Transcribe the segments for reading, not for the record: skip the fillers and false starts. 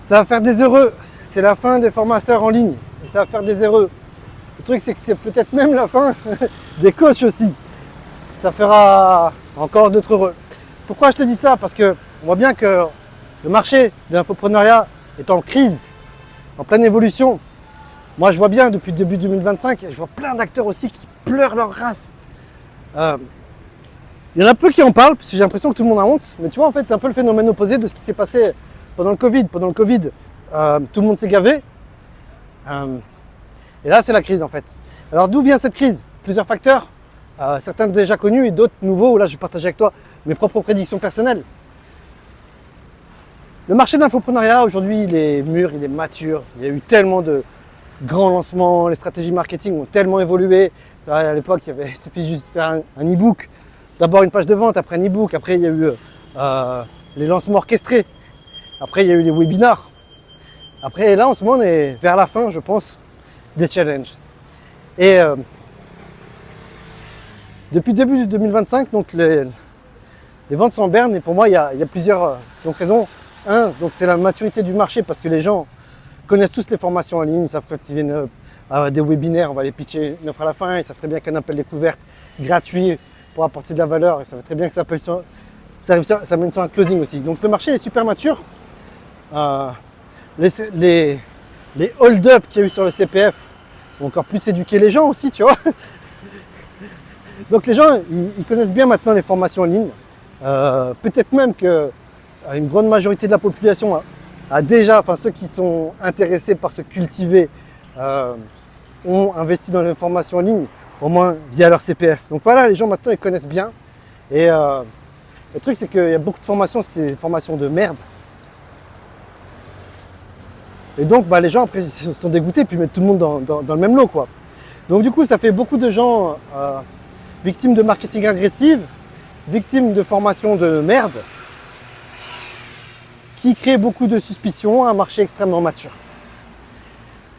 Ça va faire des heureux. C'est la fin des formateurs en ligne. Et ça va faire des heureux. Le truc, c'est que c'est peut-être même la fin des coachs aussi. Ça fera encore d'autres heureux. Pourquoi je te dis ça? Parce qu'on voit bien que le marché de l'infoprenariat est en crise, en pleine évolution. Moi, je vois bien depuis le début 2025, je vois plein d'acteurs aussi qui pleurent leur race. Il y en a peu qui en parlent, parce que j'ai l'impression que tout le monde a honte. Mais tu vois, en fait, c'est un peu le phénomène opposé de ce qui s'est passé pendant le Covid. Pendant le Covid, tout le monde s'est gavé. Et là, c'est la crise, en fait. Alors, d'où vient cette crise? Plusieurs facteurs. Certains déjà connus et d'autres nouveaux. Là, je vais partager avec toi mes propres prédictions personnelles. Le marché de l'infoprenariat, aujourd'hui, il est mûr, il est mature. Il y a eu tellement de grands lancements, les stratégies marketing ont tellement évolué. À l'époque, il suffit juste de faire un e-book. D'abord une page de vente, après un e-book, après il y a eu les lancements orchestrés, après il y a eu les webinars. Après là, en ce moment, on est vers la fin, je pense, des challenges. Et depuis début 2025, donc les ventes sont en berne. Et pour moi, il y a plusieurs raisons. Un, donc c'est la maturité du marché parce que les gens connaissent tous les formations en ligne, ils savent quand ils viennent à des webinaires, on va les pitcher une offre à la fin, ils savent très bien qu'un appel découverte gratuit pour apporter de la valeur, ils savent très bien que ça mène sur un closing aussi. Donc le marché est super mature. Les hold-up qu'il y a eu sur le CPF ont encore plus éduqué les gens aussi, tu vois. Donc les gens, ils connaissent bien maintenant les formations en ligne. Peut-être même que une grande majorité de la population a déjà, enfin ceux qui sont intéressés par se cultiver, ont investi dans les formations en ligne, au moins via leur CPF. Donc voilà, les gens maintenant ils connaissent bien. Et le truc c'est qu'il y a beaucoup de formations, c'était des formations de merde. Et donc les gens après ils sont dégoûtés puis mettent tout le monde dans le même lot quoi. Donc du coup ça fait beaucoup de gens victimes de marketing agressif, victimes de formations de merde, qui crée beaucoup de suspicions, un marché extrêmement mature.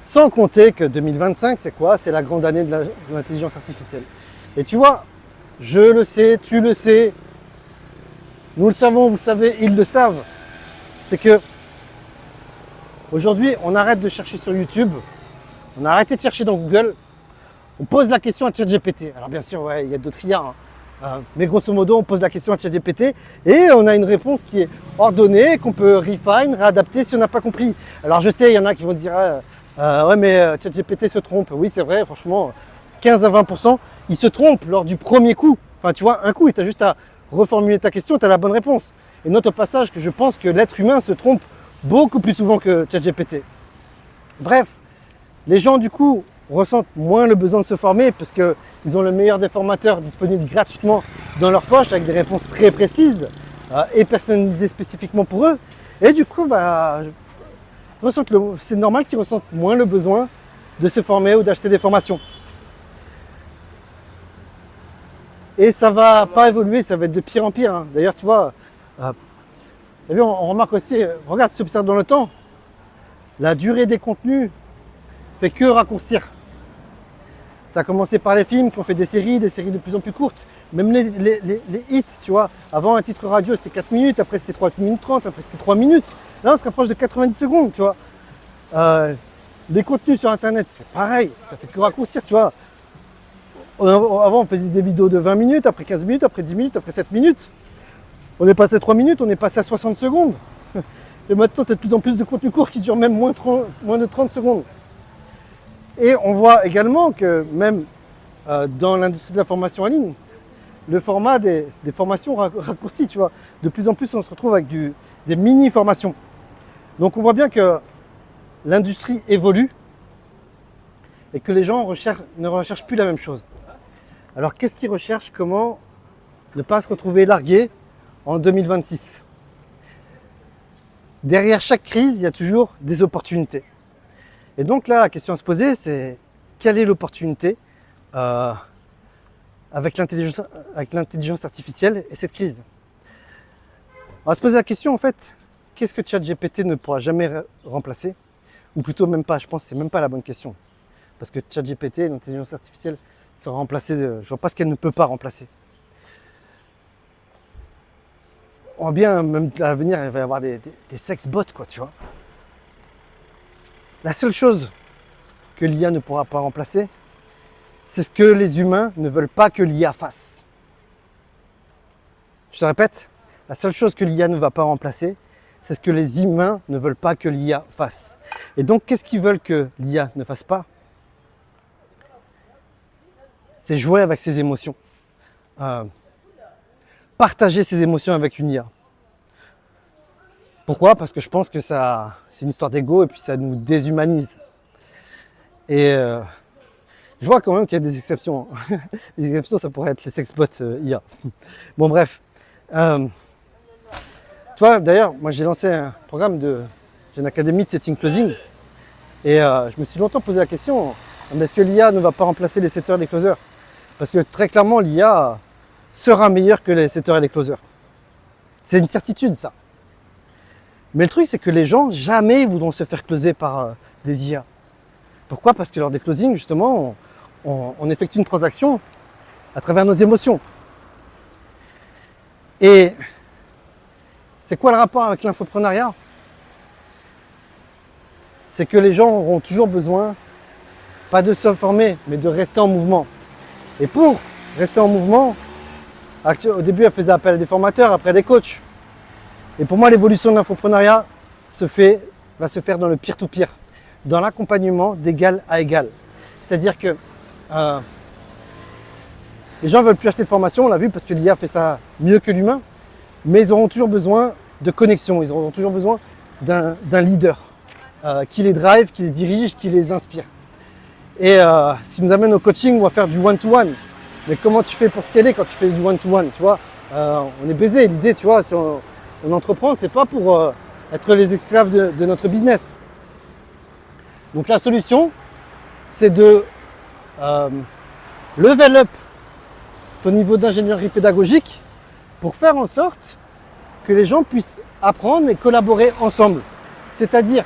Sans compter que 2025, c'est quoi? C'est la grande année de l'intelligence artificielle. Et tu vois, je le sais, tu le sais, nous le savons, vous le savez, ils le savent. C'est que aujourd'hui, on arrête de chercher sur YouTube, on a arrêté de chercher dans Google, on pose la question à ChatGPT. Alors bien sûr, ouais, il y a d'autres IA, mais grosso modo, on pose la question à ChatGPT et on a une réponse qui est ordonnée, qu'on peut refine, réadapter si on n'a pas compris. Alors je sais, il y en a qui vont dire ouais mais ChatGPT se trompe. Oui c'est vrai, franchement, 15 à 20%, il se trompe lors du premier coup. Enfin tu vois, un coup, et tu as juste à reformuler ta question, tu as la bonne réponse. Et note au passage que je pense que l'être humain se trompe beaucoup plus souvent que ChatGPT. Bref, les gens du coup ressentent moins le besoin de se former parce qu'ils ont le meilleur des formateurs disponibles gratuitement dans leur poche avec des réponses très précises et personnalisées spécifiquement pour eux. Et du coup, c'est normal qu'ils ressentent moins le besoin de se former ou d'acheter des formations. Et ça va pas évoluer, ça va être de pire en pire. D'ailleurs, tu vois, on remarque aussi, regarde si tu observes dans le temps, la durée des contenus fait que raccourcir. Ça a commencé par les films qui ont fait des séries de plus en plus courtes. Même les hits, tu vois. Avant, un titre radio, c'était 4 minutes. Après, c'était 3 minutes 30. Après, c'était 3 minutes. Là, on se rapproche de 90 secondes, tu vois. Les contenus sur Internet, c'est pareil. Ça fait que raccourcir, tu vois. Avant, on faisait des vidéos de 20 minutes, après 15 minutes, après 10 minutes, après 7 minutes. On est passé à 3 minutes, on est passé à 60 secondes. Et maintenant, tu as de plus en plus de contenus courts qui durent même moins de 30 secondes. Et on voit également que même dans l'industrie de la formation en ligne, le format des formations raccourcis, tu vois. De plus en plus, on se retrouve avec des mini-formations. Donc on voit bien que l'industrie évolue et que les gens ne recherchent plus la même chose. Alors qu'est-ce qu'ils recherchent? Comment ne pas se retrouver largué en 2026? Derrière chaque crise, il y a toujours des opportunités. Et donc là, la question à se poser, c'est quelle est l'opportunité avec l'intelligence artificielle et cette crise? On va se poser la question en fait, qu'est-ce que ChatGPT ne pourra jamais remplacer? Ou plutôt même pas, je pense que c'est même pas la bonne question. Parce que ChatGPT, l'intelligence artificielle, sera remplacée, je vois pas ce qu'elle ne peut pas remplacer. On voit bien, même à l'avenir, il va y avoir des sex bots, quoi, tu vois. La seule chose que l'IA ne pourra pas remplacer, c'est ce que les humains ne veulent pas que l'IA fasse. Je te répète, la seule chose que l'IA ne va pas remplacer, c'est ce que les humains ne veulent pas que l'IA fasse. Et donc, qu'est-ce qu'ils veulent que l'IA ne fasse pas? C'est jouer avec ses émotions. Partager ses émotions avec une IA. Pourquoi? Parce que je pense que c'est une histoire d'ego et puis ça nous déshumanise. Et je vois quand même qu'il y a des exceptions. Les exceptions, ça pourrait être les sexbots IA. Bon, bref. Tu vois, d'ailleurs, moi j'ai lancé un programme j'ai une académie de setting closing. Et je me suis longtemps posé la question, est-ce que l'IA ne va pas remplacer les setters et les closers? Parce que très clairement, l'IA sera meilleure que les setters et les closers. C'est une certitude, ça. Mais le truc, c'est que les gens, jamais voudront se faire closer par des IA. Pourquoi? Parce que lors des closings, justement, on effectue une transaction à travers nos émotions. Et c'est quoi le rapport avec l'infoprenariat? C'est que les gens auront toujours besoin, pas de se former, mais de rester en mouvement. Et pour rester en mouvement, au début, elle faisait appel à des formateurs, après des coachs. Et pour moi, l'évolution de l'infoprenariat va se faire dans le peer-to-peer, dans l'accompagnement d'égal à égal. C'est-à-dire que les gens ne veulent plus acheter de formation, on l'a vu, parce que l'IA fait ça mieux que l'humain, mais ils auront toujours besoin de connexion, ils auront toujours besoin d'un leader qui les drive, qui les dirige, qui les inspire. Et ce qui nous amène au coaching, on va faire du one-to-one. Mais comment tu fais pour scaler quand tu fais du one-to-one, tu vois? On est baisé, l'idée, tu vois, si on entreprend, c'est pas pour être les esclaves de notre business. Donc la solution, c'est de level up ton niveau d'ingénierie pédagogique pour faire en sorte que les gens puissent apprendre et collaborer ensemble. C'est-à-dire,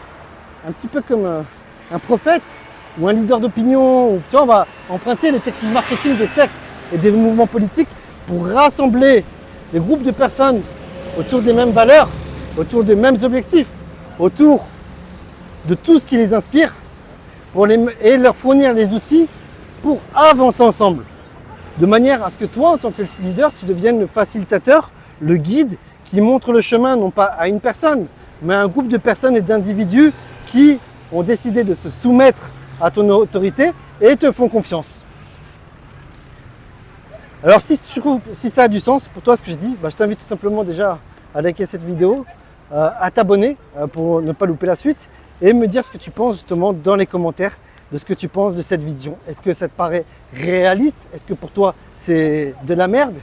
un petit peu comme un prophète ou un leader d'opinion, tu vois, on va emprunter les techniques marketing des sectes et des mouvements politiques pour rassembler des groupes de personnes autour des mêmes valeurs, autour des mêmes objectifs, autour de tout ce qui les inspire et leur fournir les outils pour avancer ensemble. De manière à ce que toi, en tant que leader, tu deviennes le facilitateur, le guide qui montre le chemin non pas à une personne, mais à un groupe de personnes et d'individus qui ont décidé de se soumettre à ton autorité et te font confiance. Alors si ça a du sens pour toi ce que je dis, je t'invite tout simplement déjà à liker cette vidéo, à t'abonner pour ne pas louper la suite et me dire ce que tu penses justement dans les commentaires de ce que tu penses de cette vision. Est-ce que ça te paraît réaliste? Est-ce que pour toi c'est de la merde?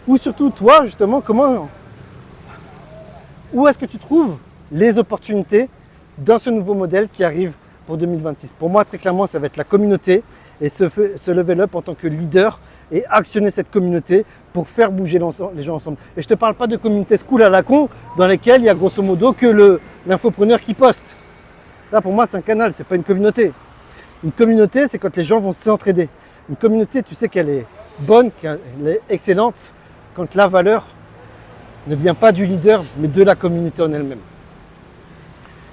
Ou surtout toi justement, où est-ce que tu trouves les opportunités dans ce nouveau modèle qui arrive pour 2026? Pour moi, très clairement, ça va être la communauté et se level up en tant que leader et actionner cette communauté pour faire bouger les gens ensemble. Et je ne te parle pas de communauté school à la con dans lesquelles il y a grosso modo que l'infopreneur qui poste. Là, pour moi, c'est un canal, c'est pas une communauté. Une communauté, c'est quand les gens vont s'entraider. Une communauté, tu sais qu'elle est bonne, qu'elle est excellente quand la valeur ne vient pas du leader, mais de la communauté en elle-même.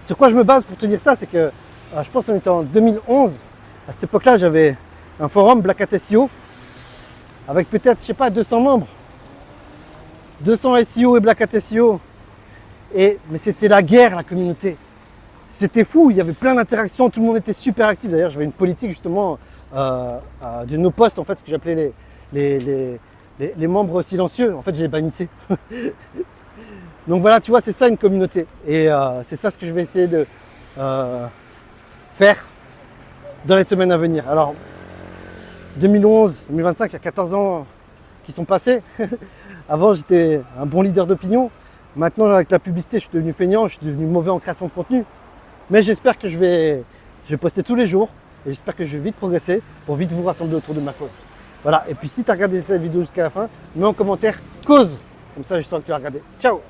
Sur quoi je me base pour te dire ça, c'est que je pense qu'on était en 2011. À cette époque-là, j'avais un forum Black Hat SEO avec peut-être, je sais pas, 200 membres. 200 SEO et Black Hat SEO. Mais c'était la guerre, la communauté. C'était fou, il y avait plein d'interactions, tout le monde était super actif. D'ailleurs, j'avais une politique justement de nos posts, en fait, ce que j'appelais les membres silencieux. En fait, je les bannissais. Donc voilà, tu vois, c'est ça une communauté. Et c'est ça ce que je vais essayer de faire dans les semaines à venir. Alors, 2011, 2025, il y a 14 ans qui sont passés. Avant, j'étais un bon leader d'opinion. Maintenant, avec la publicité, je suis devenu feignant, je suis devenu mauvais en création de contenu. Mais j'espère que je vais poster tous les jours et j'espère que je vais vite progresser pour vite vous rassembler autour de ma cause. Voilà, et puis si tu as regardé cette vidéo jusqu'à la fin, mets en commentaire cause. Comme ça, je sens que tu l'as regardé. Ciao!